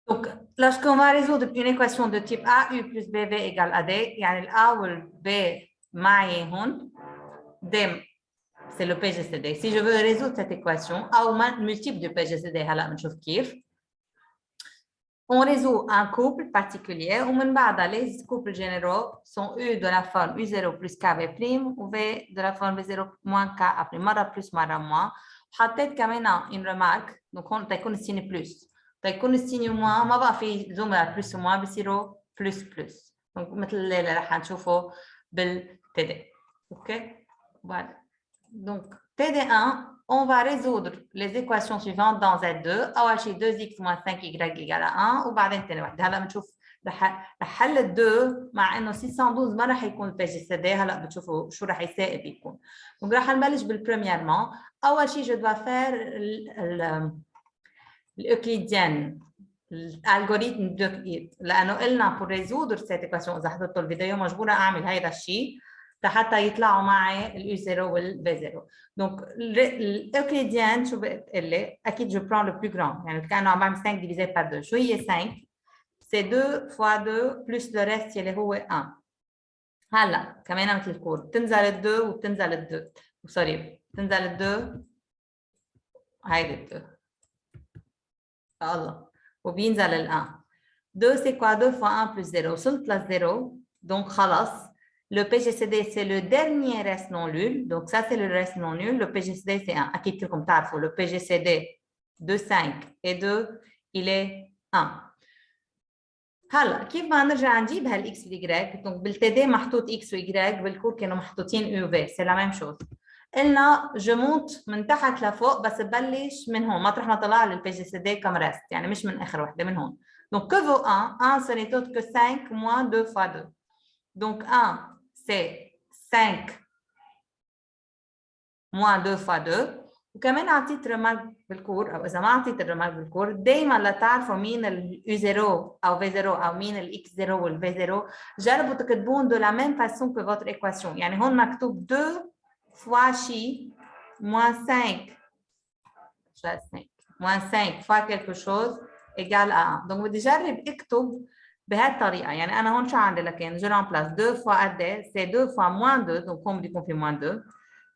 Donc, lorsqu'on va résoudre une équation de type AU plus BV égale AD, يعني ال A ou le B معي هون D, c'est le PGCD. Si je veux résoudre cette équation, A ou multiple de PGCD, هلا بنشوف كيف. On résout un couple particulier ومن بعدها les couples généraux sont U de la forme U0 plus KV' ou V de la forme V0 moins KA', مرة plus مرة moins. حطيت كمان une remarque, donc هون تيكون السين بلس. تيكون السين moins ما بقى في زوم بلس وموان بصيروا بلس بلس. donc مثل اللي رح نشوفه بالTD. OK? Voilà. Donc TD1, on va résoudre les équations suivantes dans Z2. أول شيء 2x moins 5y égale à 1 وبعدين ثاني واحدة. هلا بنشوف رح حل ال 2 مع إنه 612 ما رح يكون PGCD. هلا بتشوفوا شو رح يسائب يكون. Donc رح نبلش بالبريميرمون. أول شيء je dois faire الأوكليديان الالغوريثم ديوكليد لأنه قلنا pour résoudre cette équation إذا حضرتوا الفيديو مجبورة أعمل هيدا الشيء حتى يطلعوا معي ال U0 وال V0. Donc, l'Euclidienne, شو بتقول لي؟ أكيد je prends le plus grand. يعني كأنه عم بعمل 5 divisé par 2. شو هي 5؟ C'est 2 fois 2 plus le reste اللي هو 1. هلا كمان مثل الكور بتنزل ال 2 وبتنزل ال 2. سوري بتنزل ال 2 هيدي ال 2. الله وبينزل ال 1. 2 c'est quoi 2 fois 1 plus 0. وصلت لل 0 donc خلص. Le PGCD, c'est le dernier reste non nul. Donc, ça, c'est le reste non nul. Le PGCD, c'est 1. أكيد كلكم تعرفوا le PGCD de 5 et 2, il est 1. هلا كيف ما نرجع نجيب هالإكس والإي؟ donc بالتي محطوط إكس وإي بالكور كانوا محطوطين يو في. c'est la même chose. قلنا je monte من تحت لفوق بس ببلش من هون مطرح ما طلع لي الPGCD comme reste. يعني مش من آخر وحدة من هون. donc que vaut 1? 1 ce n'est autre que 5 moins 2 fois 2. donc 1 c'est 5 moins 2 fois 2 وكمان أعطيت رمال بالكور أو إذا ما أعطيت الرمال بالكور دايما لتعرفوا مين ال U0 أو V0 أو مين ال X0 وال V0 جربوا تكتبون de la même façon que votre équation. يعني هون مكتوب 2 fois chi moins 5 moins 5 fois quelque chose égale à 1. donc بدي جرب اكتب بهالطريقه. يعني انا هون شو عندي لكن je remplace 2 fois قد ايه c'est 2 fois moins 2 donc هون بدي يكون في moins 2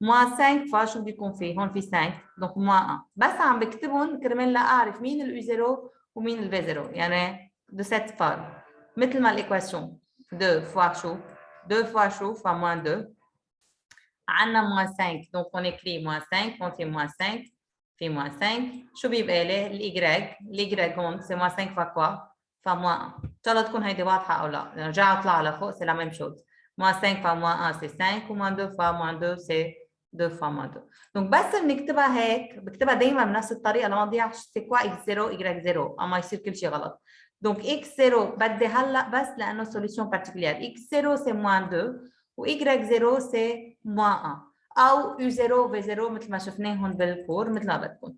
moins 5 fois شو بدي يكون في هون في 5 donc moins 1. بس عم بكتبهم كرمال لا اعرف مين ال U0 ومين ال V0 يعني de cette forme مثل ما الايكواسيون 2 fois شو 2 fois شو fois moins 2 عندنا moins 5 donc on écrit moins 5 on fait moins 5 في moins 5 شو بيبقى لي الإي هون c'est moins 5 fois quoi fois moins 1. إن شاء الله تكون هيدي واضحة أو لا. نرجع أطلع لفوق c'est la même chose. moins 5 fois moins 1 c'est 5 و moins 2 fois moins 2 c'est 2 fois moins 2. donc بس بنكتبها هيك بكتبها دايما بنفس الطريقة لما تضيعش c'est quoi x0 y0 أما يصير كل شيء غلط. donc x0 بدي هلا بس لأنه solution particulière x0 c'est moins 2 و y0 c'est moins 1 أو U0 V0 مثل ما شفناهم بالكور مثل ما بدكم.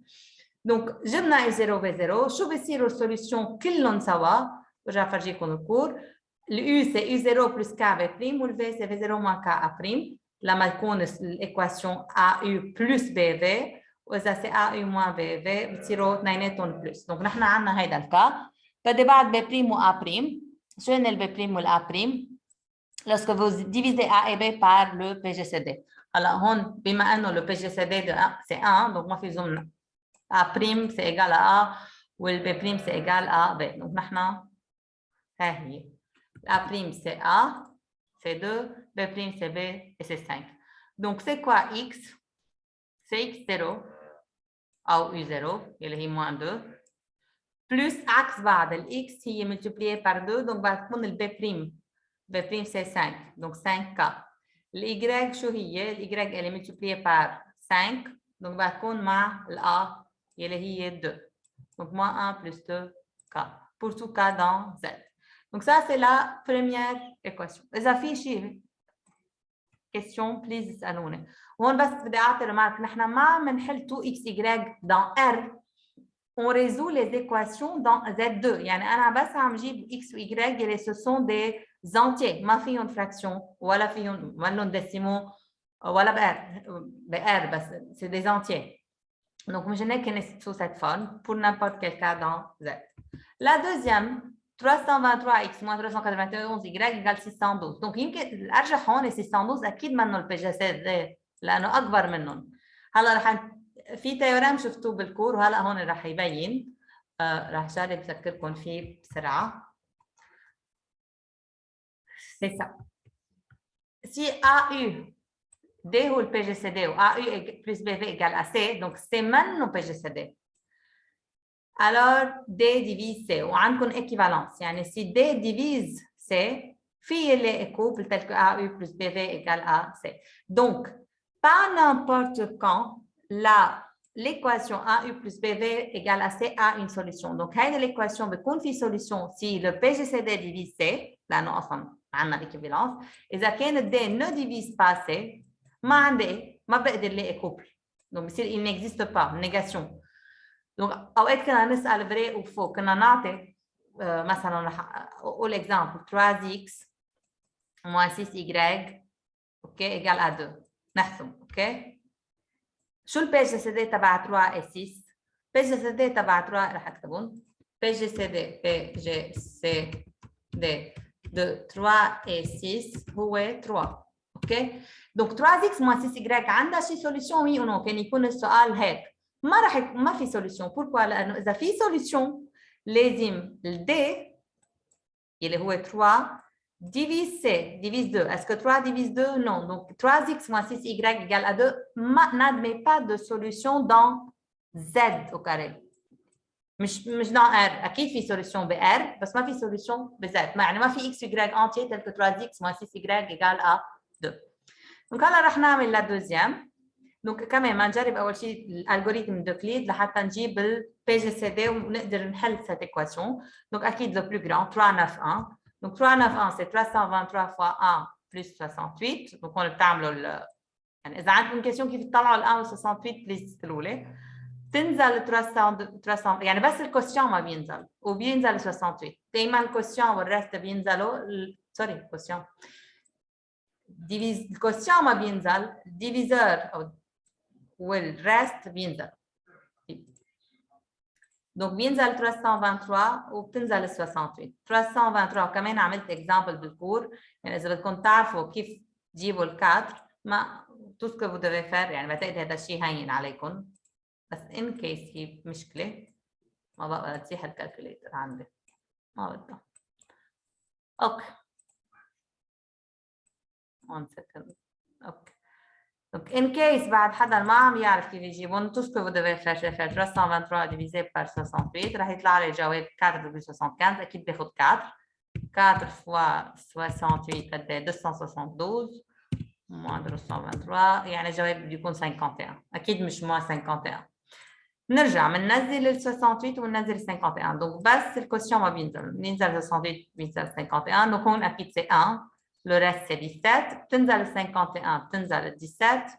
دونك جبنا U0 V0 شو بيصيروا السوليوشن كلهم سوا؟ برجع فرجيكم الكور. الU c'est U0 plus KV' وال V c'est V0 moins KA'. لما يكون الإيكواسيون AU plus BV وإذا c'est AU moins BV بتصيروا اثنيناتهم بلس. دونك نحن عندنا هيدا الكا. بدي بعد B' و A'. شو هن ال B' وال A'؟ lorsque vous divisez A et B par le PGCD. Alors, بما أنه le PGCD de A c'est 1, donc ما في زوم A' c'est égal à A وال B' c'est égal à B. Donc نحن ها هي A' c'est A, c'est 2, B' c'est B et c'est 5. Donc c'est quoi X? C'est X0 أو U0 اللي هي moins 2 plus عكس بعض ال X هي multipliée par 2 donc بتكون ال B'. B' c'est 5, donc 5K. الY شو هي؟ الY elle est multipliée par 5, donc بتكون مع الA اللي هي 2. Donc moins 1 plus 2K pour tout K dans Z. Donc ça c'est la première équation. إذا في شيء question please اسألوني. وهون بس بدي أعطي remarque نحن ما بنحل 2xy dans R. On résout les équations dans Z2. يعني أنا بس عم جيب X و Y اللي ce sont des entiers. ما فيهم fraction ولا فيهم ما لهم décimaux ولا بR بس c'est des entiers. Donc, imaginez qu'on est sous cette forme pour n'importe quel cas dans Z. La deuxième, 323x moins 391y égale 612. Donc, يمكن الأرجح هون 612 أكيد منه البي جي سي دي لأنه أكبر منهم. هلا رح في تيوريم شفتوه بالكور وهلا هون رح يبين. رح جرب أذكركم فيه بسرعة. C'est ça. Si AU D هو le PGCD ou AU plus BV égale à C, donc c'est maintenant PGCD. Alors D divise C وعندكم équivalence. يعني si D divise C, في les couple tel que AU plus BV égale à C. Donc, pas n'importe quand, l'équation AU plus BV égale à C a une solution. Donc, l'équation بتكون في solution si le PGCD divise C, لأنه أصلا عندنا l'équivalence. إذا كان D ne divise pas C, ما بقدر لاقي couple. Donc, il n'existe pas, négation. Donc, اوقات كنا نسال vrai ou faux كنا نعطي مثلا رح اقول exemple 3x moins 6y OK égale à 2 نحسب OK شو البي جي سي دي تبع 3 و 6 بي جي سي دي تبع 3 رح اكتبهم بي جي سي دي de 3 و 6 هو 3 OK donc 3x moins 6y عندها شي solution oui ou non كان يكون السؤال هيك ما في solution. Pourquoi? لأنه إذا في solution لازم ال D اللي هو 3 divise C divise 2. Est-ce que 3 divise 2? Non. Donc 3x moins 6y égale à 2 n'admet pas de solution dans Z au carré. مش dans R. أكيد في solution ب R بس ما في solution ب Z. يعني ما في x y entier tel que 3x moins 6y égale à 2. Donc هلا رح نعمل la deuxième. دونك كمان ما نجرب اول شيء الالغوريثم دوكليد لحتى نجيب البي جي سي دي ونقدر نحل cette équation. Donc اكيد le plus grand 391. Donc 391 c'est 323 fois 1 plus 68. Donc on بتعملوا يعني اذا عندكم كيسيون كيف تطلعوا ال 1 و 68 بليز تقولوا لي. تنزل 300 يعني بس الكوسيون ما بينزل وبينزل 68. دائما الكوسيون والرست بينزلوا سوري الكوسيون ديفيز الكوسيون ما بينزل ديفيزور او والرست بينزل. دونك بينزل 323 وبتنزل 68. 323 كمان عملت اكزامبل بالكور يعني اذا بدكم تعرفوا كيف تجيبوا الكادر ما tout ce que vous devez faire يعني بعتقد هذا الشيء هين عليكم بس ان كيس في مشكله ما بقى تزيح الكالكوليتر عندي ما بدها. اوكي 1 second. اوكي Donc, in case بعد حدا ما عم يعرف كيف يجيبون tout ce que vous devez faire c'est faire 323 divisé par 68 رح يطلع لي جواب 4,75 اكيد باخذ 4 fois 68 قد ايه 272 moins 223 يعني الجواب بده يكون 51 اكيد مش moins 51. نرجع بننزل ال 68 وننزل ال 51 دونك بس الكوسيون ما بينزل 68 بينزل 51 دونك هون اكيد c'est 1. Le reste, c'est 17. Tenzal 51, Tenzal 17.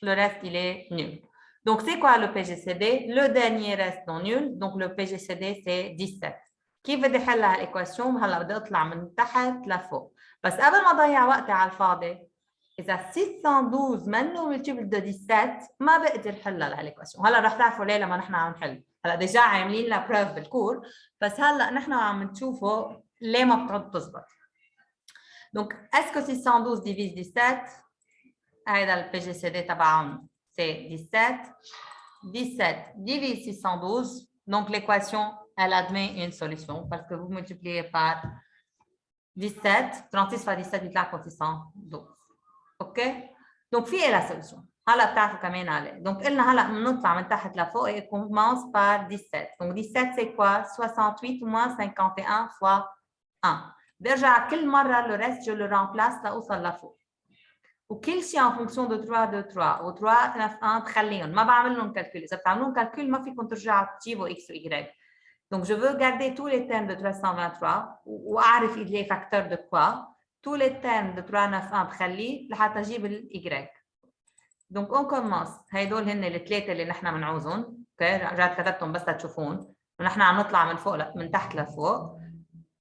Le reste, il est nul. Donc, c'est quoi le PGCD? Le dernier reste non nul. Donc, le PGCD, c'est 17. كيف بدي حل هالإيكواسيون؟ هلا بدي أطلع من تحت لفوق. بس قبل ما أضيع وقتي على الفاضي، إذا 612 منه ملتيبل دو 17 ما بقدر حلها لهالإيكواسيون. هلا رح تعرفوا ليه لما نحن عم نحل. هلا ديجا عاملين لها بروف بالكور، بس هلا نحن عم نشوفوا ليه ما بتعود تزبط. Donc, est-ce que 612 divise 17? هذا le PGCD تبعهم c'est 17. 17 divise 612. Donc, l'équation, elle admet une solution parce que vous multipliez par 17. 36 fois 17 بيطلع 612. OK? Donc, في la solution. هلا بتعرفوا كمان عليه. Donc, قلنا هلا بنطلع من تحت لفوق et commence par 17. Donc, 17 c'est quoi? 68 moins 51 fois 1. برجع كل مرة le reste je le remplace لأوصل لفوق. وكل شيء en fonction de 3 2 3 و 3 9 1 تخليهم ما بعمل لهم calcul. إذا بتعملون calcul ما فيكم ترجعوا تجيبوا x و y. Donc je veux garder tous les termes de 323 وأعرف il est facteur de quoi. Tous les termes de 3 9 1 بخليه لحتى أجيب ال y. Donc on commence. هيدول هن الثلاثة اللي نحن بنعوزهم. اوكي رجعت كتبتهم بس لتشوفون. ونحن عم نطلع من فوق من تحت لفوق.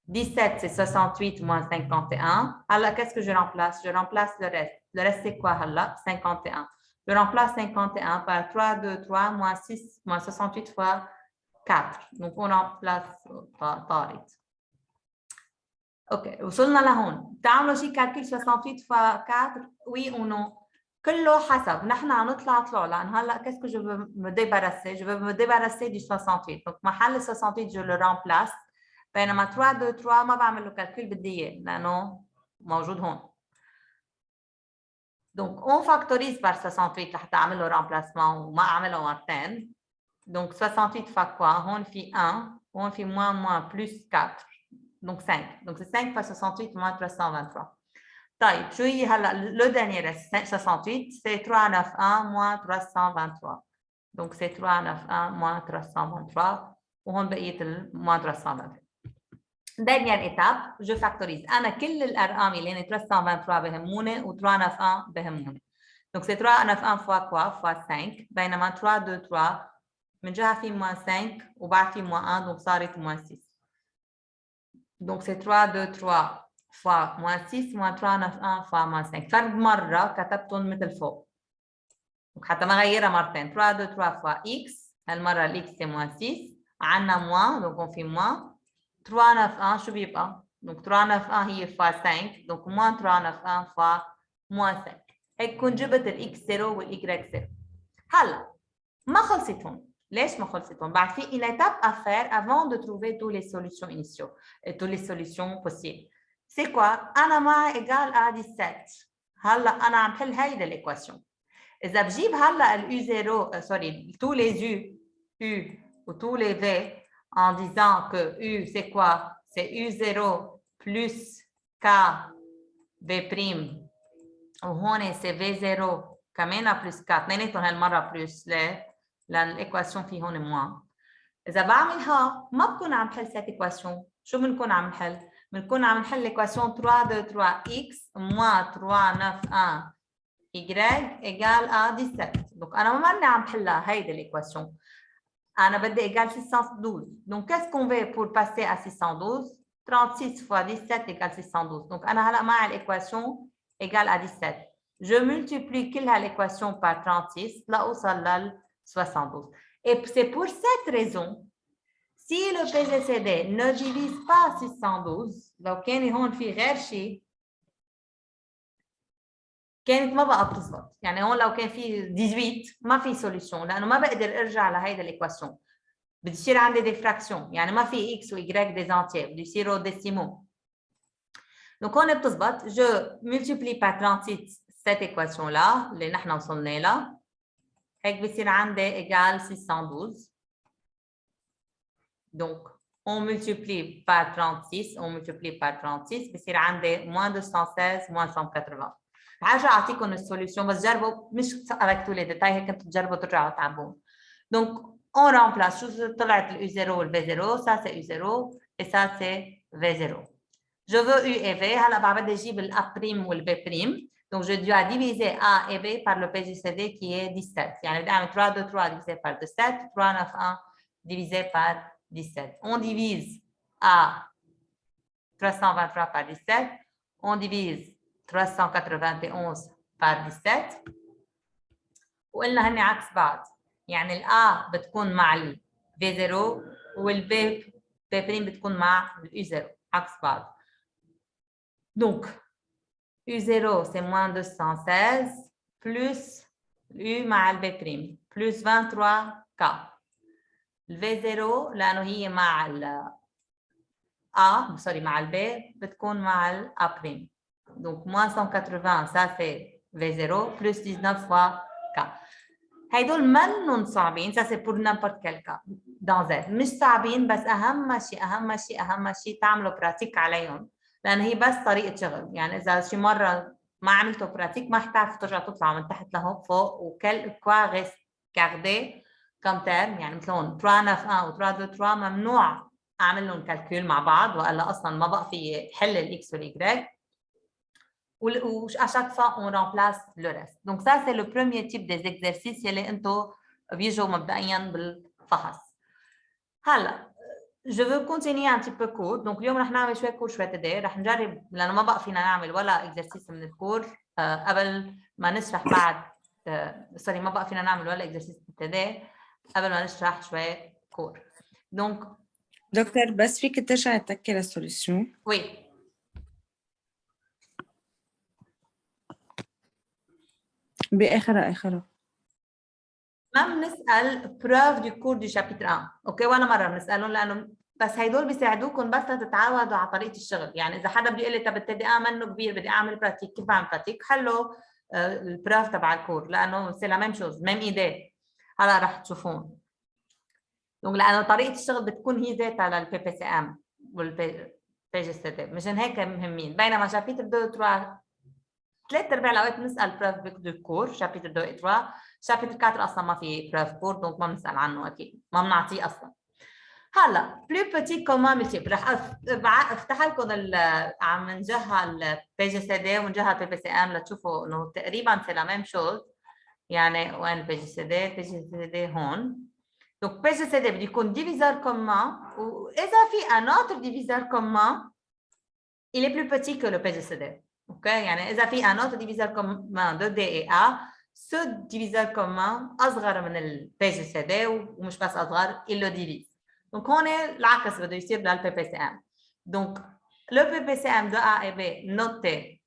17, c'est 68 moins 51. Alors, qu'est-ce que je remplace? Je remplace le reste. Le reste, c'est quoi, là? 51. Je remplace 51 par 3, 2, 3, moins 6, moins 68 fois 4. Donc, on remplace طارت. OK. وصلنا لهون. تعملوا شيء calcul 68 fois 4. Oui ou non? كله حسب. نحن عم نطلع لأن هلا qu'est-ce que je veux me débarrasser? Je veux me débarrasser du 68. Donc, محل 68, je le remplace. بينما 3, 2, 3 ما بعمل له calcul بدي إياه لأنه موجود هون. Donc, on factorise par 68 لحتى أعمل له remplacement وما أعمله مرتين. Donc, 68 fois quoi? هون في 1, هون في moins plus 4. Donc, 5. Donc, c'est 5 fois 68 moins 323. طيب, شو هي هلا le dernier reste 68, c'est 391 moins 323. Donc, c'est 391 moins 323. وهون بقية moins 323. Dernière étape, je factorise. أنا كل الأرقام اللي هن 323 بهموني و 391 بهموني. Donc, c'est 391 fois quoi? Fois 5. بينما 323 من جهة في moins 5 وبعد في moins 1, donc صارت moins 6. Donc, c'est 323 fois moins 6 moins 391 fois moins 5. فرد مرة كتبتهم مثل فوق. حتى ما غيرها مرتين. 323 fois x. هالمرة الx c'est moins 6. عنا moins, donc on fait moins. 391 شو بيبقى؟ donc 391 هي fois 5. donc moins 391 fois moins 5. هيك كون جبت الx 0 والy 0. هلا ما خلصت هون. ليش ما خلصت هون؟ بعد في une étape à faire avant de trouver toutes les solutions initiaux et toutes les solutions possibles. C'est quoi؟ أنا معي égal à 17. هلا أنا عم حل هيدا الإيكواسيون. إذا بجيب هلا ال U0 sorry tous les U ou tous les V en disant que U c'est quoi? C'est U0 plus K V prime ou هون c'est V0 كمان plus K اثنيناتهم هالمرة plus لأن الإيكواسيون في هون موان. إذا بعملها ما بكون عم حل cette équation. شو بنكون عم نحل؟ بنكون عم نحل l'équation 323x moins 391 y égale à 17. Donc أنا ما ماني عم حلها هيدي الإيكواسيون. أنا بدي égale 612. Donc qu'est-ce qu'on veut pour passer à 612? 36 fois 17 égale 612. Donc أنا هلا معي الإيكواسيون égale à 17. Je multiplie كل هالإيكواسيون par 36 لأوصل لل 72. Et c'est pour cette raison, si le PGCD ne divise pas 612, لو كان هون في غير شيء كانت ما بقى بتزبط. يعني هون لو كان في 18 ما في سوليوشن لانه ما بقدر ارجع لهيدا الايكواسيون. بده يصير عندي دي فراكسيون، يعني ما في اكس واي دي زانتيير، بده يصيروا ديسيمو. دونك هون بتزبط. جو ملتيبلي بار 36 cette équation là اللي نحن وصلنا لها، هيك بصير عندي ايجال 612. Donc on multiplie par 36 on multiplie par 36 بصير عندي moins 216 moins 180. هرجع اعطيكم السوليوشن بس جربوا مش avec tous les détails هيك انتم تجربوا ترجعوا تعبون. Donc on remplace شو طلعت ال U0 وال V0. ça c'est U0 et ça c'est V0. Je veux U et V. هلا بعد بدي اجيب ال A' وال B'. Donc je dois diviser A et B par le PGCD qui est 17. يعني بدي اعمل 3 2 3 divisé par 17 3 9 1 divisé par 17. On divise à 323 par 17. On divise 391 par 17. وقلنا هني عكس بعض. يعني ال A بتكون مع ال V0 وال B' بتكون مع ال U0 عكس بعض. Donc U0 c'est moins 216 plus U مع ال B' plus 23K. ال V0 لأنه هي مع ال A sorry مع ال B بتكون مع ال A'. Donc moins 180 ça c'est V0 plus 19 fois K. هيدول منهم صعبين. ça c'est pour n'importe quel cas dans Z. مش صعبين بس أهم شيء تعملوا براتيك عليهم لأن هي بس طريقة شغل. يعني إذا شي مرة ما عملتوا براتيك ما حتعرفوا ترجعوا تطلعوا من تحت لفوق. وكل كوا reste gardé comme terme. يعني مثل هون 391 و 323 ممنوع أعمل لهم كالكول مع بعض وإلا أصلاً ما بقى في حل الإكس والإي. À chaque fois, on remplace le reste. Donc ça, c'est le premier type des exercices اللي انتو بيجوا مبدئياً بالفحص. هلا je veux continuer un petit peu court. Donc اليوم رح نعمل شوية كور شوية تدير. رح نجرب لأنه ما بقى فينا نعمل ولا exercice من الكور قبل ما نشرح بعد سوري ما بقى فينا نعمل ولا اكزرسيس ابتدائي قبل ما نشرح شوي كور. دونك دكتور بس فيك ترجعي تذكري السوليوشن؟ وي. بآخرها ما بنسأل بروف دو كور دو شابيتر 1 اوكي ولا مرة بنسألهم لأنه بس هيدول بيساعدوكم بس لتتعودوا على طريقة الشغل. يعني إذا حدا بده يقول لي طب التدقيق منه كبير بدي أعمل براتيك، كيف بعمل براتيك؟ حلوا البروف تبع الكور لأنه سي لا ميم شوز ميم إيديه هلا رح تشوفون. لأنه طريقة الشغل بتكون هي ذاتها للبي بي سي ام والبي جي سي دي، مشان هيك مهمين. بينما شابيتر 2 3 3/4 الأوقات بنسأل بروف دو كور، شابيتر 2 3 شابيتر 4 أصلا ما في بروف كور دونك ما بنسأل عنه أكيد، ما بنعطيه أصلا. هلا بلو بوتي كومان ملتيبل رح افتح لكم عم نجهها البي جي سي دي ونجهها البي بي سي ام لتشوفوا انه تقريبا سي لا ميم شوز. يعني وين البي جي سي دي؟ البي جي سي دي هون. دونك بي جي سي دي بده يكون ديفيزور كومان، واذا في ان اوتر ديفيزور كومان il est plus petit que le PGCD. OK يعني اذا في un autre diviseur commun de D et A ce diviseur commun اصغر من ال PGCD ومش بس اصغر il le divise. Donc هون العكس بده يصير لل PPCM. Donc le PPCM de A et B noté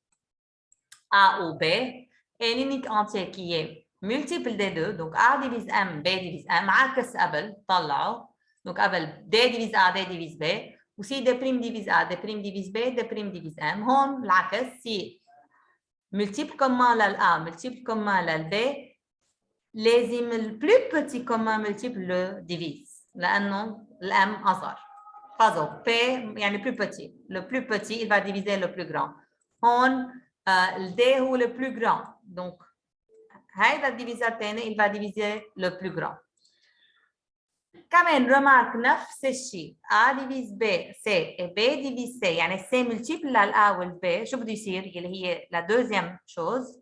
A ou B est l'unique entier qui est multiple des deux. Donc A divise M, B divise M. عكس قبل طلعوا. Donc قبل D divise A, D divise B. وسي دي بريم ديفيز A, دي بريم ديفيز B, دي بريم ديفيز M. هون العكس سي ملتيبل كومان للA, ملتيبل كومان للB. لازم البلو بوتي كومان ملتيبل لو ديفيز لأنه الM أصغر. Pardon, P يعني plus petit. Le plus petit, il va diviser le plus grand. هون le D هو le plus grand. Donc هيدا الديفيزور الثاني il va diviser le plus grand. كمان remarque نفس الشيء A divise B C et B divise C يعني C multiple للA والB شو بده يصير اللي هي la deuxième chose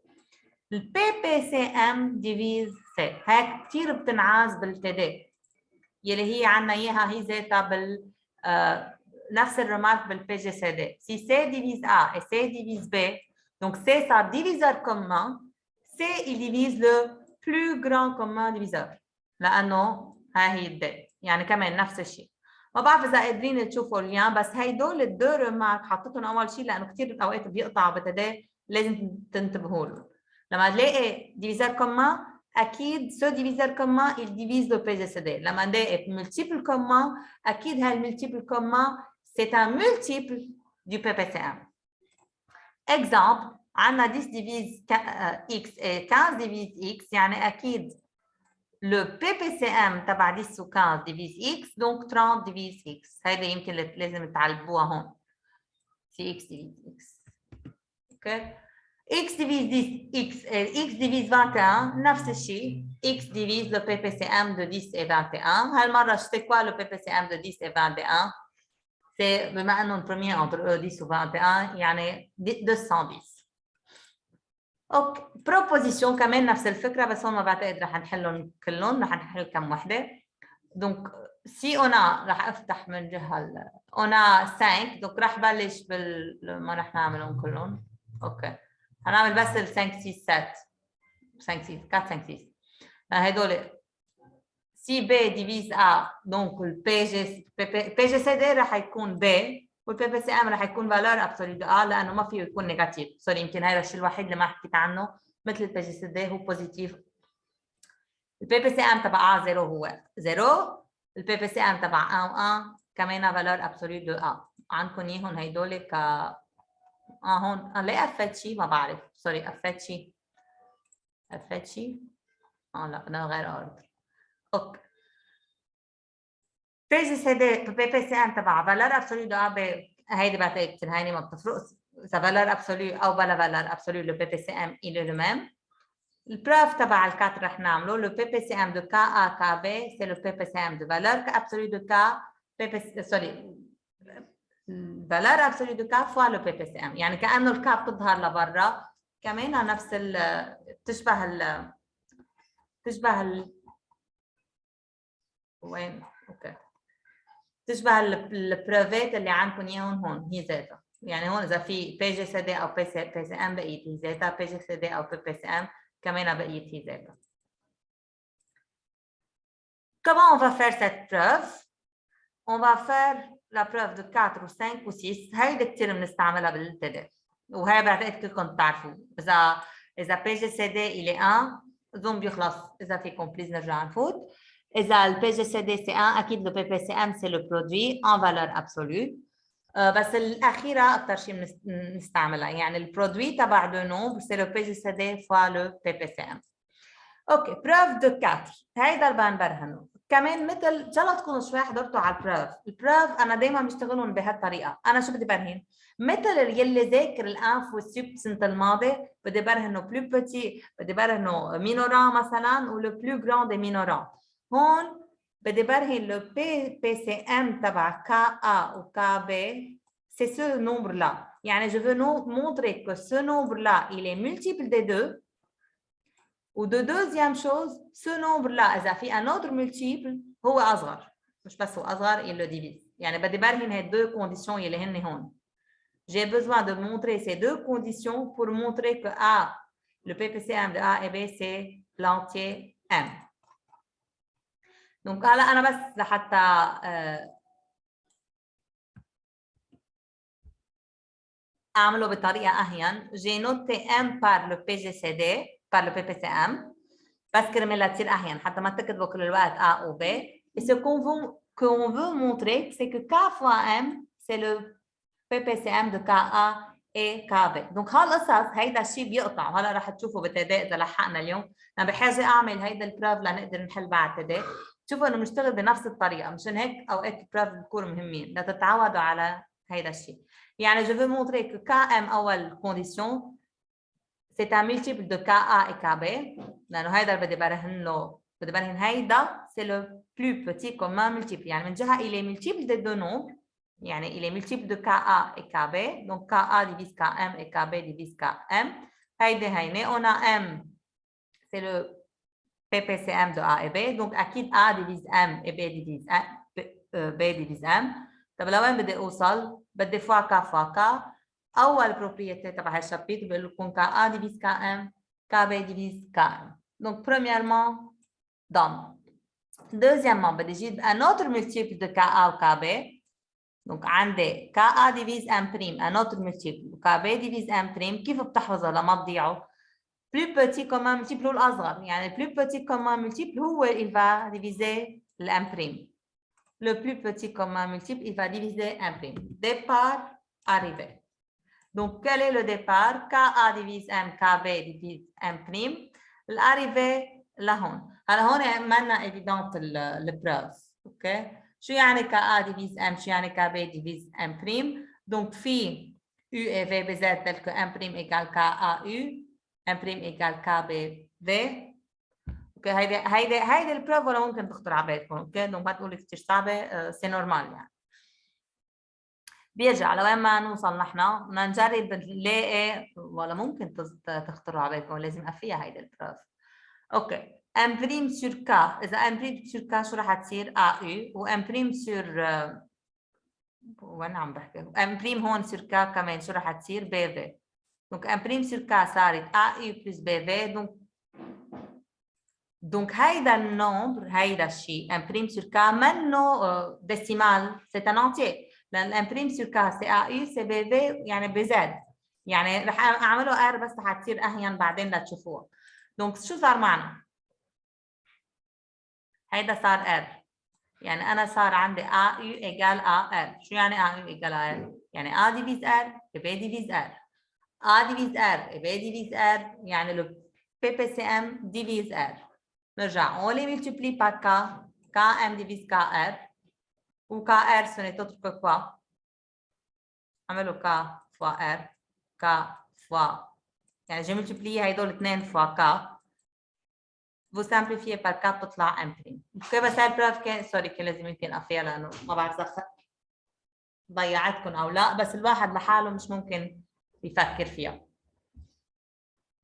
ال PPCM divise C. هيك كثير بتنعاز بالتدي يلي هي عنا اياها هي ذاتها بال نفس الرمارك بالبي جي سي دي. Si C divise A et C divise B donc C ça diviseur commun C il divise le plus grand commun diviseur لأنه ها هي الدي. يعني كمان نفس الشيء. ما بعرف إذا قادرين تشوفوا اليوم بس هيدول الدو رمارك حطيتهم أول شيء لأنه كثير أوقات بيقطعوا بالتدي لازم تنتبهوا له. لما تلاقي diviseur commun أكيد ce diviseur commun il divise le PGCD. لما نلاقي multiple commun أكيد هالمultiple commun c'est un multiple du PPCM. Exemple عندنا 10 divise x et 15 divise x يعني أكيد le PPCM تبع 10 و 15 divise x donc 30 divise x. هيدا يمكن لازم تعلبوها هون. c'est x divise x. OK. x divise 10 x divise 21 نفس الشيء x divise le PPCM de 10 et 21. هالمرة c'est quoi le PPCM de 10 et 21 c'est بما انه premier entre eux 10 و 21 يعني 210. اوكي proposition كمان نفس الفكرة بس هون ما بعتقد رح نحلهم كلهم رح نحل كم وحدة. donc si on a رح افتح من جهة on a 5 donc رح بلش ما رح نعملهم كلهم. اوكي هنعمل بس ال 5 6 7 5 6 4 5 6 هدول سي بي ديفيز A donc البي جي سي دي رح يكون B والبي بي سي ام رح يكون فالور ابسوليو دو A لانه ما فيه يكون نيجاتيف. سوري يمكن هذا الشيء الوحيد اللي ما حكيت عنه مثل البي جي سي دي هو بوزيتيف. البي بي سي ام تبع A 0 هو 0 البي بي سي ام تبع A و A كمان فالور ابسوليو دو A. عندكم اياهم هدول ك هون ليه قفلت شيء ما بعرف سوري قفلت شيء لا بدنا غير اوردر. اوكي بي جي سي دي بي بي سي ام تبع فالور ابسوليو دو A هيدي بعتقد هيني ما بتفرق اذا فالور ابسوليو او بلا فالور ابسوليو لو بي بي سي ام il est le même. البروف تبع الكات رح نعمله لو بي بي سي ام دو كا A كا B c'est le بي بي سي ام دو فالور ابسوليو دو كا بي بي سوري فالور ابسوليو دو كا فوا لو بي بي سي ام يعني كانه الكا بتظهر لبرا كمان نفس تشبه وين اوكي تشبه البروفات اللي عندكم اياهم هون هي ذاتها. يعني هون اذا في بي جي سي دي او بي سي ام بقيت هي ذاتها بي جي سي دي او بي سي ام كمان بقية هيزاكا. Comment on va faire cette preuve? On va faire la preuve de 4 ou 5 ou 6. هيدا كتير بنستعملها بالتدريب. وهي بعتقد كلكم بتعرفوا. إذا PGCD il est 1 زوم بيخلص. إذا فيكم بليز نرجع نفوت. إذا ال PGCD c'est 1 أكيد le PPCM c'est le produit en valeur absolue. بس الأخيرة أكثر شيء بنستعملها يعني البرودوي تبع دو نومبر c'est le PGCD fois le PPCM. اوكي preuve de 4 هيدا اللي بنبرهنه. كمان مثل ان شاء الله تكونوا شوي حضرتوا على البروف انا دائما بشتغلهم بهالطريقه. انا شو بدي برهن؟ مثل يلي ذاكر الانف والسوب السنه الماضيه بدي برهنه بلو بوتي، بدي برهنه مينوران مثلا ولو بلو جراند دي مينوران. هون بدي برهن لو بي سي ام تبع كا ا وكا بي سي سو نومبر لا. يعني je veux montrer que ce nombre là il est multiple des deux. و de deuxième chose ce nombre là اذا في un autre multiple هو اصغر. مش بس هو اصغر il le divise. يعني بدي برهن هي deux conditions يلي هن هون. J'ai besoin de montrer ces deux conditions pour montrer que A, le PPCM de A et B c'est l'entier M. Donc هلا انا بس لحتى اعمله بطريقه اهين j'ai noté M par le PGCD par le PPCM بس كرمال تصير اهين حتى ما تكتبوا كل الوقت A ou B. Et ce qu'on veut montrer c'est que K fois M c'est le PPCM de KA et KB. دونك هالقصص هيدا الشيء بيقطع وهلا رح تشوفوا بالتداء اذا لحقنا اليوم. انا بحاجه اعمل هيدا البروف لنقدر نحل بعد تداء. شوفوا انه بنشتغل بنفس الطريقه مشان هيك اوقات البروف بيكونوا مهمين لتتعودوا على هيدا الشيء. يعني je veux montrer que KM اول condition c'est un multiple de KA et KB لانه هيدا اللي بدي برهن له. بدي برهن هيدا c'est le plus petit commun multiple. يعني من جهه il est multiple des deux nombres. يعني il est multiple de KA et KB. Donc KA divise KM et KB divise KM. هيدي هيني on a M c'est le PPCM de A et B. Donc أكيد A divise M et B divise M. B divise M. طب لوين بدي أوصل؟ بدي فوا K فوا K. أول propriété تبع هالشابيت بقول لكم KA divise KM KB divise KM. Donc premièrement done. Deuxièmement بدي أجيب un autre multiple de KA ou KB. Donc عندي KA divise M prime un autre multiple و KB divise M prime. كيف بتحفظها لما تضيعوا؟ plus petit commun multiple هو الأصغر. يعني plus petit commun multiple هو il va diviser le M prime. Le plus petit commun multiple il va diviser M prime. Départ, arrivée. Donc quel est le départ? KA divise M, KB divise M prime. L'arrivée لهون. هلا هون عملنا évident البروف. اوكي؟ شو يعني KA divise M؟ شو يعني KB divise M prime؟ Donc في U et V بZ tel que M prime égale KAU, M prime égale KBV. اوكي هيدي البروف ولا ممكن تخطر على بالكم. اوكي؟ دونك ما تقولي كثير صعبه سي نورمال يعني. بيرجع لوين ما نوصل نحن بدنا نجرب نلاقي ولا ممكن تخطروا على بالكم لازم اقفيها هيدي البروف. اوكي M prime sur K اذا M prime sur K شو رح تصير AU و M prime sur وين عم بحكي M prime هون sur K كمان شو رح تصير BV. دونك M prime sur K صارت AU plus BV. دونك هيدا النمبر هيدا الشيء M prime sur K منه ديسيمال c'est un entier. لأن M prime sur K c'est AU c'est BV يعني بزاد. يعني رح أعمله R بس حتصير أهين بعدين لتشوفوها. دونك شو صار معنا؟ هيدا صار R. يعني أنا صار عندي AU égale AR. شو يعني AU égale AR؟ يعني A divise R et B divise R. A divise R et B divise R يعني le PPCM divise R. نرجع on les multiplie par K. KM divise KR. Ou KR ce n'est autre que quoi? عملوا K fois R. K fois يعني j'ai multiplié هيدول اثنين fois K. vous simplifiez par K بتطلع M prime. اوكي بس هاي البروف كان سوري كان لازم يمكن اقفيها لانه ما بعرف اذا ضيعتكم او لا بس الواحد لحاله مش ممكن يفكر فيها.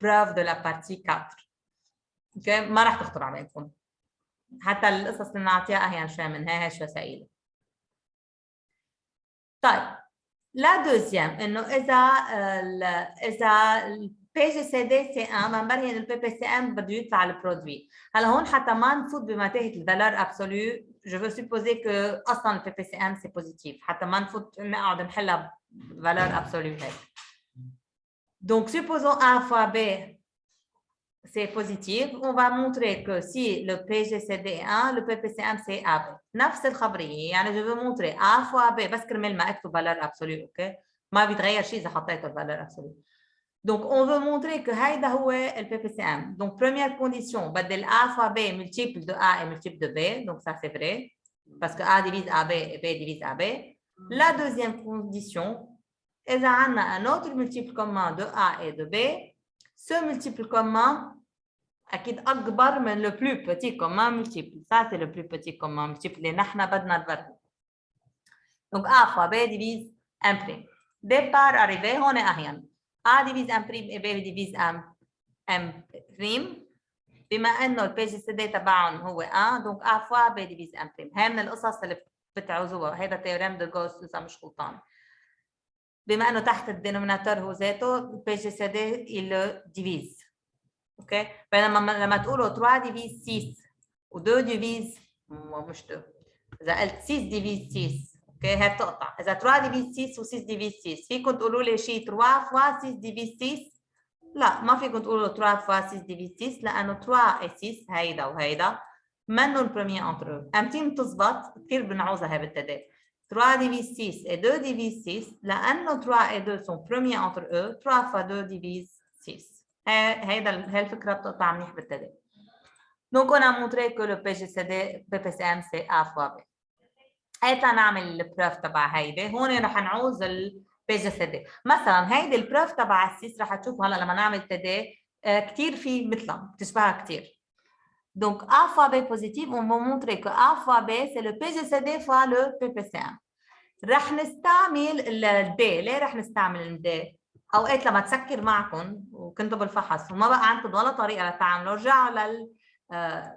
بروف de la partie 4. اوكي ما راح تخطر على بالكم. حتى القصص اللي بنعطيها اهين شوي من هي شوي ثقيله. طيب لا دوزيام انه اذا PGCD c'est 1 بنبرهن ال PPCM بده يطلع البرودوي. هلا هون حتى ما نفوت بمتاهه الفالور ابسولو، je veux supposer que اصلا ال PPCM c'est positif حتى ما نفوت نقعد نحلها valeur absolue هيك. Donc supposons A fois B c'est positif, on va montrer que si le PGCD est 1, le PPCM c'est AB. نفس الخبريه، يعني je veux montrer A fois B بس كرمال ما اكتب valeur absolue، اوكي؟ ما بيتغير شيء اذا حطيت valeur absolue. Donc, on veut montrer que هيدا هو le PPCM. Donc, première condition, بدل A fois B multiple de A et multiple de B. Donc, ça, c'est vrai. Parce que A divise AB et B divise AB. La deuxième condition, إذا عنا un autre multiple commun de A et de B, ce multiple commun أكيد أكبر من le plus petit commun multiple. Ça, c'est le plus petit commun multiple اللي نحن بدنا نبرهن. Donc, A fois B divise 1 prime. Départ arrivé, هون أهين. A divise 1 prime et B divise 1 prime. بما انه البي جي سي دي تبعهم هو 1 دونك A fois B divise 1 prime. هي من القصص اللي بتعوزوها، هيدا تيوريم دو غوس اذا مش غلطان. بما انه تحت الدينوميناتور هو ذاته البي جي سي دي il divise. اوكي؟ بينما لما تقولوا 3 divise 6 و 2 divise مش 2. اذا قلت 6 divise 6 اوكي هي بتقطع. اذا 3 divise 6 و 6 divise 6 فيكم تقولوا لي شيء 3 fois 6 divise 6؟ لا، ما فيكم تقولوا 3 fois 6 divise 6 لانه 3 و 6 هيدا وهيدا منهم بروميير انتر او. امتين بتزبط كثير بنعوزها هي بالتدريب. 3 divise 6 et 2 divise 6 لانه 3 et 2 sont premiers entre eux 3 fois 2 divise 6. هيدا الفكره بتقطع منيح بالتدريب. Donc on a montré que le PPCM c'est A fois B. هيك نعمل البروف تبع هيدي. هون رح نعوز البي جي سي دي. مثلا هيدي البروف تبع السيس رح تشوفوا هلا لما نعمل تدي كثير في مثلها بتشبهها كثير. Donc A fois B positif, on va montrer que A fois B c'est le PGCD fois le PPCM. رح نستعمل ال D. ليه رح نستعمل ال D؟ اوقات لما تسكر معكم وكنتوا بالفحص وما بقى عندكم ولا طريقه للتعامل، رجعوا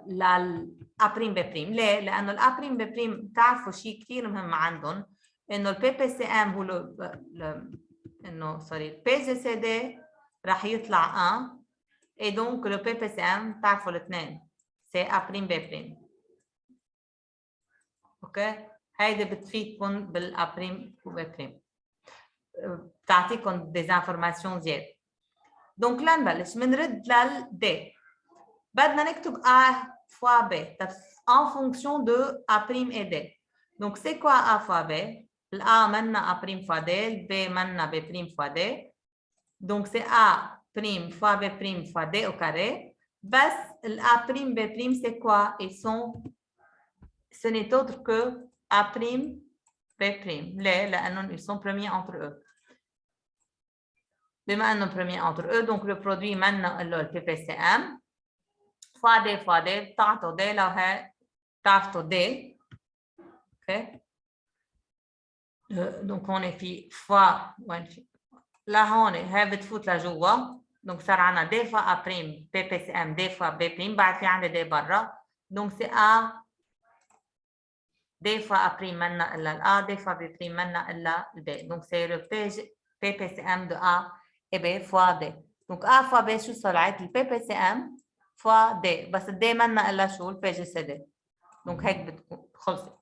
للA prime B prime. ليه؟ لأنه الA prime B prime بتعرفوا شيء كثير مهم عندهم، إنه ال PPCM هو إنه سوري PGCD راح يطلع 1 et donc le PPCM بتعرفوا الاثنين c'est A prime B prime. أوكي؟ هيدي بتفيدكم بالA prime و B prime. بتعطيكم des informations زيادة. donc لنبلش بنرد لل D. بدنا نكتب A fois B en fonction de A prime et D. Donc c'est quoi A fois B? A منا A prime fois D, B منا B prime fois D. Donc c'est A prime fois B prime fois D au carré. بس A prime B prime c'est quoi? Ils sont, ce n'est autre que A prime B prime. ليه؟ لأنهم ils sont premiers entre eux. بما أنهم premiers entre eux, donc le produit منا le PPCM fois D fois D بتعطوا D لو هي بتعرفوا D. اوكي دونك هون في فوا وين في لهون هي بتفوت لجوا. دونك صار عندنا D fois A prime PPCM D fois B prime. بعد في عندي D برا. دونك سي A D fois A prime منا إلا ال A D fois B prime منا إلا ال B. دونك سي le PPCM de A et B fois D. دونك A fois B شو طلعت؟ ال PPCM fois D. بس ال D منا إلا شو؟ ال PGCD. دونك هيك بتكون خلصت.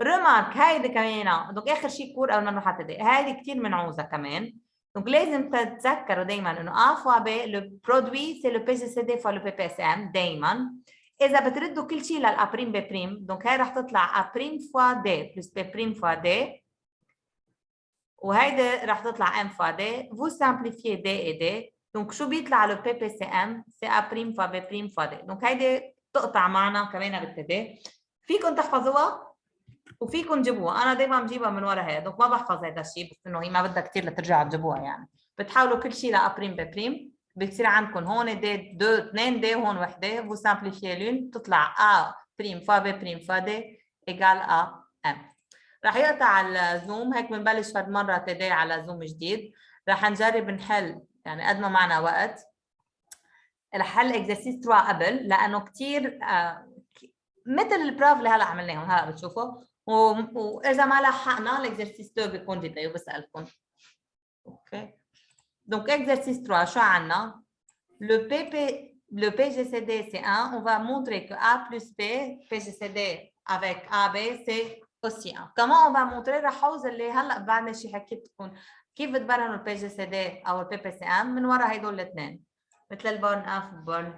رمارك هيدي كمان. دونك آخر شيء كور قبل ما نروح على التدقيق. هيدي كثير بنعوزها كمان. دونك لازم تتذكروا دايما إنه A fois B le produit c'est le PGCD fois le PPCM دايما. إذا بتردوا كل شيء لل A prime B prime دونك هي رح تطلع A prime fois D plus B prime fois D. وهيدي رح تطلع M fois D. Vous simplifiez D et D. دونك شو بيطلع له PPCM c'est A prime fois B prime fois D. دونك هيدي تقطع معنا كمان بالتدقيق. فيكم تحفظوها وفيكم تجيبوها. انا دائما بجيبها من ورا هي. دونك ما بحفظ هذا الشيء بس انه هي ما بدها كثير لترجعوا تجيبوها. يعني بتحاولوا كل شيء لأ بريم ببريم. بتصير عندكم هون دي 2 دي وهون وحده. vous simplifiez l'une تطلع A prime fois B prime fois D égale A M. رح يقطع الزوم. هيك بنبلش فد مره تدي على زوم جديد. رح نجرب نحل يعني قد ما معنا وقت. رح حل اكزرسيس 3 قبل لانه كثير مثل البروف اللي هلا عملناهم هلا بتشوفوا. واذا ما لحقنا الاكزرسيس 2 بيكون فيديو بسالكم. اوكي Donc, exercice 3, شو عنا? Le PGCD, c'est 1. On va montrer que A plus B, PGCD avec AB, c'est aussi 1. Comment on va montrer? رح أوزن اللي هلأ بعد شي حكيتكم كيف بتبرهنوا ال PGCD أو ال PPCM من ورا هيدول الاثنين مثل البورن F, بورن